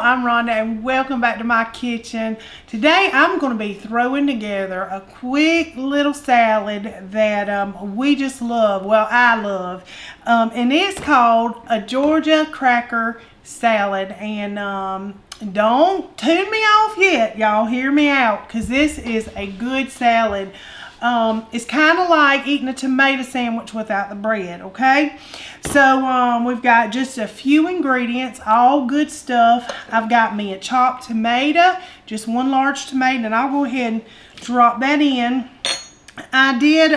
I'm Rhonda and welcome back to my kitchen. Today I'm going to be throwing together a quick little salad that we just love. Well, I love. And it's called a Georgia cracker salad. And don't tune me off yet, y'all. Hear me out, because this is a good salad. It's kind of like eating a tomato sandwich without the bread, okay? So we've got just a few ingredients, all good stuff. I've got me a chopped tomato, just one large tomato, and I'll go ahead and drop that in. I did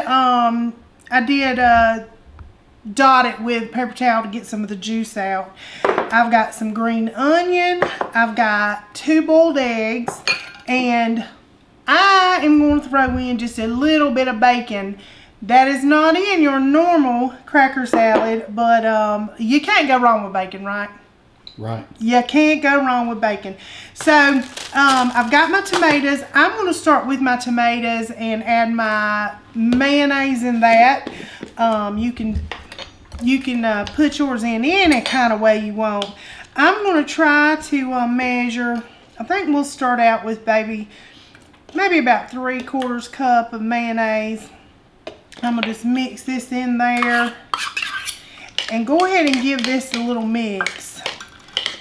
dot it with paper towel to get some of the juice out. I've got some green onion, I've got 2 boiled eggs, and I am going to throw in just a little bit of bacon. That is not in your normal cracker salad, but you can't go wrong with bacon, right? Right. You can't go wrong with bacon. So I've got my tomatoes. I'm going to start with my tomatoes and add my mayonnaise in that. You can put yours in any kind of way you want. I'm going to try to measure. I think we'll start out with maybe about 3/4 cup of mayonnaise. I'm going to just mix this in there and go ahead and give this a little mix.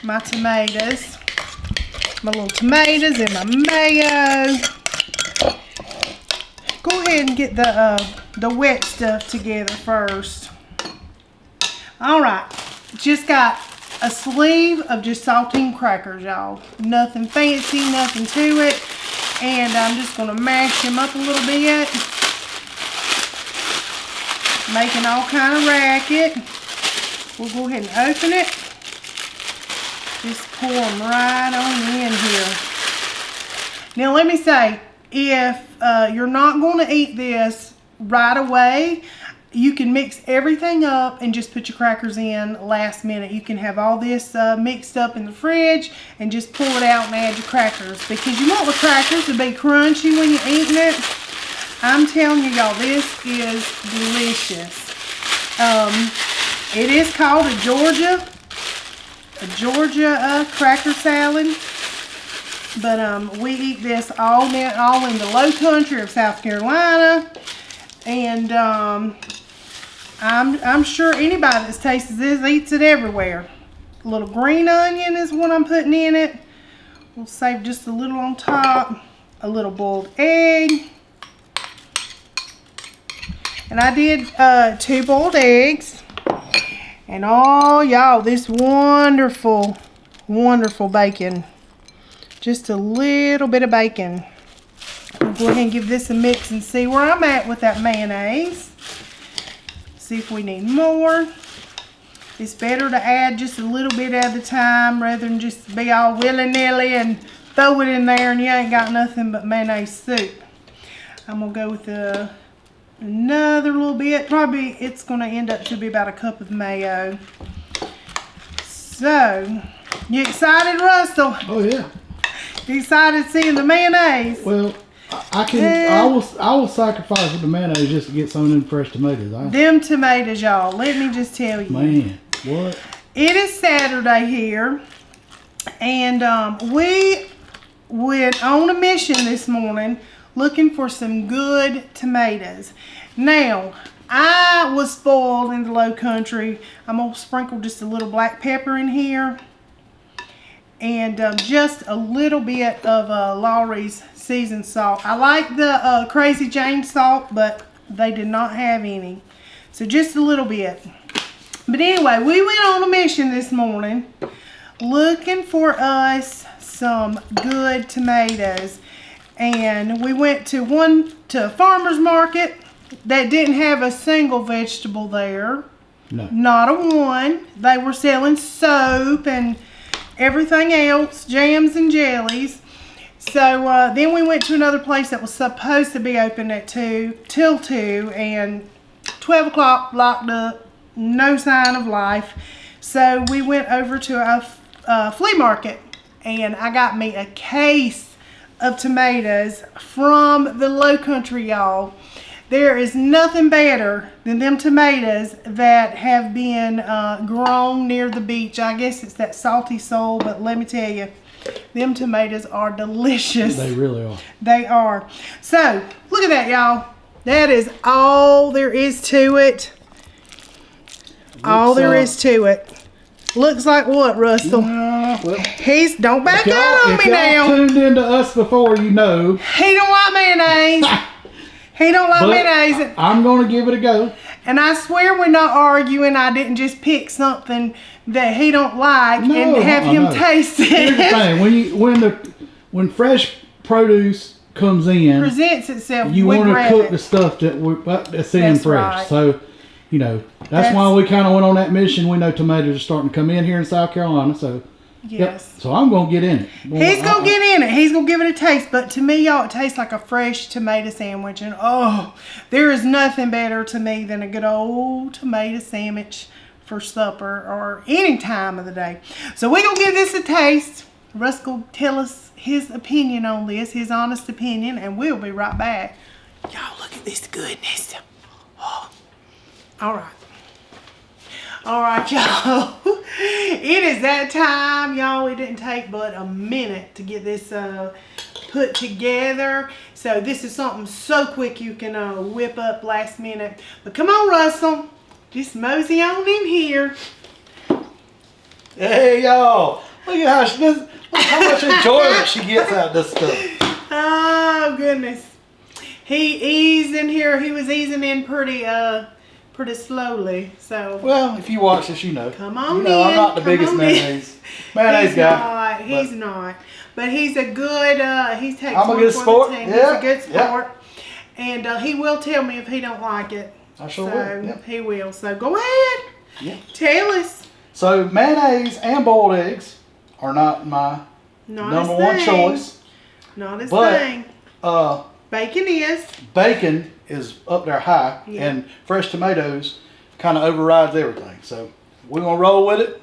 My tomatoes, my little tomatoes and my mayo. Go ahead and get the wet stuff together first. All right, just got a sleeve of just saltine crackers, y'all. Nothing fancy, nothing to it. And I'm just going to mash them up a little bit, making all kind of racket. We'll go ahead and open it. Just pour them right on in here. Now let me say, if you're not going to eat this right away, you can mix everything up and just put your crackers in last minute. You can have all this mixed up in the fridge and just pull it out and add your crackers, because you want the crackers to be crunchy when you're eating it. I'm telling you, y'all, this is delicious. It is called a Georgia cracker salad, but we eat this all in the low country of South Carolina, and I'm sure anybody that tastes this eats it everywhere. A little green onion is what I'm putting in it. We'll save just a little on top. A little boiled egg. And I did 2 boiled eggs. And oh, y'all, this wonderful, wonderful bacon. Just a little bit of bacon. I'll go ahead and give this a mix and see where I'm at with that mayonnaise. See if we need more. It's better to add just a little bit at a time rather than just be all willy-nilly and throw it in there and you ain't got nothing but mayonnaise soup. I'm going to go with another little bit. Probably it's going to end up to be about a cup of mayo. So, you excited, Russell? Oh yeah. You excited seeing the mayonnaise? Well, I will sacrifice with the mayonnaise just to get some of them fresh tomatoes. Them tomatoes, y'all. Let me just tell you. Man, what? It is Saturday here, and we went on a mission this morning looking for some good tomatoes. Now, I was spoiled in the low country. I'm going to sprinkle just a little black pepper in here. And just a little bit of Lawrys seasoned salt. I like the Crazy Jane salt, but they did not have any. So just a little bit. But anyway, we went on a mission this morning looking for us some good tomatoes. And we went to a farmer's market that didn't have a single vegetable there. No. Not a one. They were selling soap and everything else, jams and jellies. So then we went to another place that was supposed to be open at 2 till 2, and 12 o'clock locked up, no sign of life. So we went over to a flea market, and I got me a case of tomatoes from the low country, y'all. There is nothing better than them tomatoes that have been grown near the beach. I guess it's that salty soil, but let me tell you, Them tomatoes are delicious. They really are. They are. So, look at that, y'all. That is all there is to it. All there is to it. Looks like what, Russell? Well, He's, don't back out on me now. If y'all tuned into us before, you know. He don't like mayonnaise. He don't like mayonnaise. I'm going to give it a go. And I swear we're not arguing. I didn't just pick something that he don't like and have him taste it. Here's the thing. When fresh produce comes in, presents itself, you want to cook the stuff that's in fresh. Right. So, you know, that's why we kind of went on that mission. We know tomatoes are starting to come in here in South Carolina. So, yes. So I'm going to get in it. He's going to get in it. He's going to give it a taste. But to me, y'all, it tastes like a fresh tomato sandwich. And oh, there is nothing better to me than a good old tomato sandwich for supper or any time of the day. So we're going to give this a taste. Russ will tell us his opinion on this, his honest opinion, and we'll be right back. Y'all, look at this goodness. Oh. All right. All right, y'all. It is that time, y'all. It didn't take but a minute to get this put together. So this is something so quick you can whip up last minute. But come on, Russell. Just mosey on in here. Hey, y'all. Look at how much enjoyment she gets out of this stuff. Oh, goodness. He eased in here. He was easing in pretty slowly. So. Well, if you watch this, you know. Come on, you know, I'm not the biggest mayonnaise guy. He's not. But he's a good. He's taking. I'm a good sport. Yeah. He's a good sport. And he will tell me if he don't like it. I sure will. Yep. He will. So go ahead. Yeah. Tell us. So mayonnaise and boiled eggs are not my number one choice. Not his thing. Bacon is. Bacon is up there high, and fresh tomatoes kind of overrides everything. So we're gonna roll with it.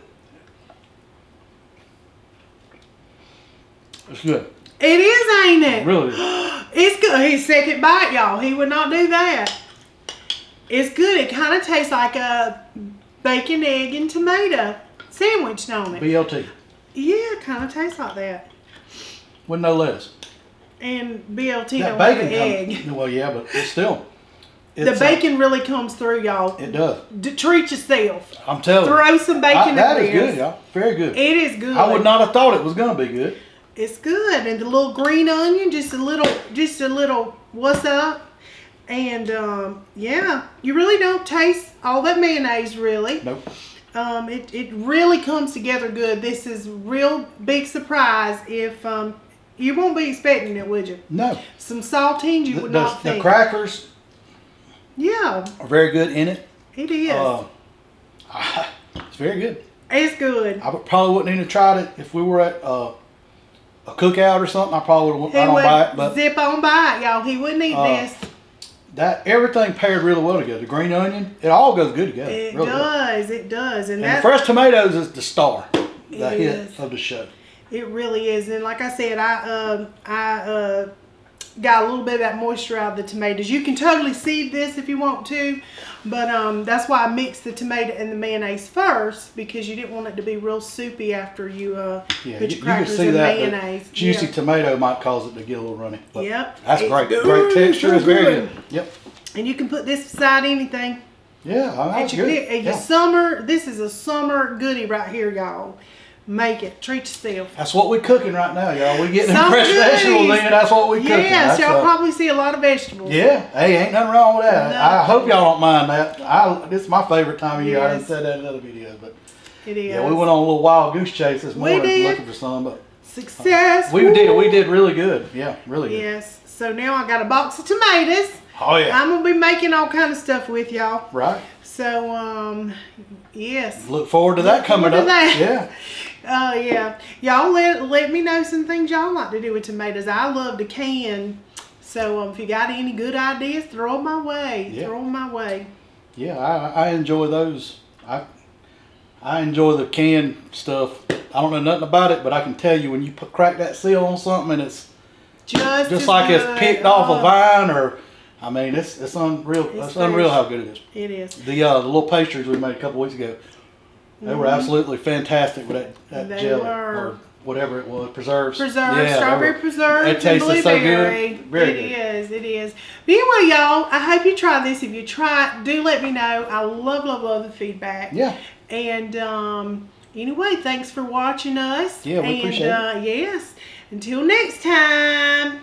It's good. It is, ain't it? It really is. It's good. His second bite, y'all. He would not do that. It's good. It kind of tastes like a bacon, egg, and tomato sandwich, don't it? BLT. Yeah, it kind of tastes like that. With no lettuce. And BLT That don't bacon like the egg. Well, yeah, but it's still. The bacon really comes through, y'all. It does. Treat yourself. I'm telling you. Throw some bacon in there. That is good, y'all. Very good. It is good. I would not have thought it was going to be good. It's good. And the little green onion, just a little, what's up? And, yeah, you really don't taste all that mayonnaise, really. Nope. It really comes together good. This is real big surprise if, you won't be expecting it, would you? No. Some saltines you would not think. The crackers are very good in it. It is. It's very good. It's good. I probably wouldn't even have tried it if we were at a cookout or something. I probably would have went right on by it. But zip on by it, y'all. He wouldn't eat this. Everything paired really well together. The green onion, it all goes good together. It really does. It does. And the fresh tomatoes is the star, the hit is. of the show. It really is. And like I said, I got a little bit of that moisture out of the tomatoes. You can totally seed this if you want to, but that's why I mixed the tomato and the mayonnaise first, because you didn't want it to be real soupy after you put your crackers and mayonnaise. Juicy tomato might cause it to get a little runny. But yep. That's great. Great texture. It's very good. Yep. And you can put this beside anything. Yeah, that's good. Summer, this is a summer goodie right here, y'all. Make it. Treat yourself. That's what we're cooking right now, y'all. We're getting fresh vegetables in. That's what we're cooking. Yes, y'all probably see a lot of vegetables. Yeah. Hey, ain't nothing wrong with that. No. I hope y'all don't mind that. This is my favorite time of year. I didn't say that in other videos, but it is. Yeah, we went on a little wild goose chase this morning looking for some, but success. We did really good. Yeah, really good. Yes. So now I got a box of tomatoes. Oh yeah. I'm gonna be making all kind of stuff with y'all. Right. So yes. Look forward to that coming up. Yeah. Yeah. Y'all let me know some things y'all like to do with tomatoes. I love to can. So if you got any good ideas, throw them my way. Yeah. Throw them my way. Yeah, I enjoy those. I enjoy the canned stuff. I don't know nothing about it, but I can tell you when you crack that seal on something and it's just like good. It's picked off a vine, or I mean, it's unreal. It's unreal how good it is. It is. The little pastries we made a couple weeks ago, they were absolutely fantastic with that jelly or whatever it was, preserves. Preserved, strawberry preserved, It tasted and so blueberry. good. Very good. It is. But anyway, y'all, I hope you try this. If you try it, do let me know. I love the feedback. Yeah. And anyway, thanks for watching us. Yeah, we appreciate it. Yes. Until next time.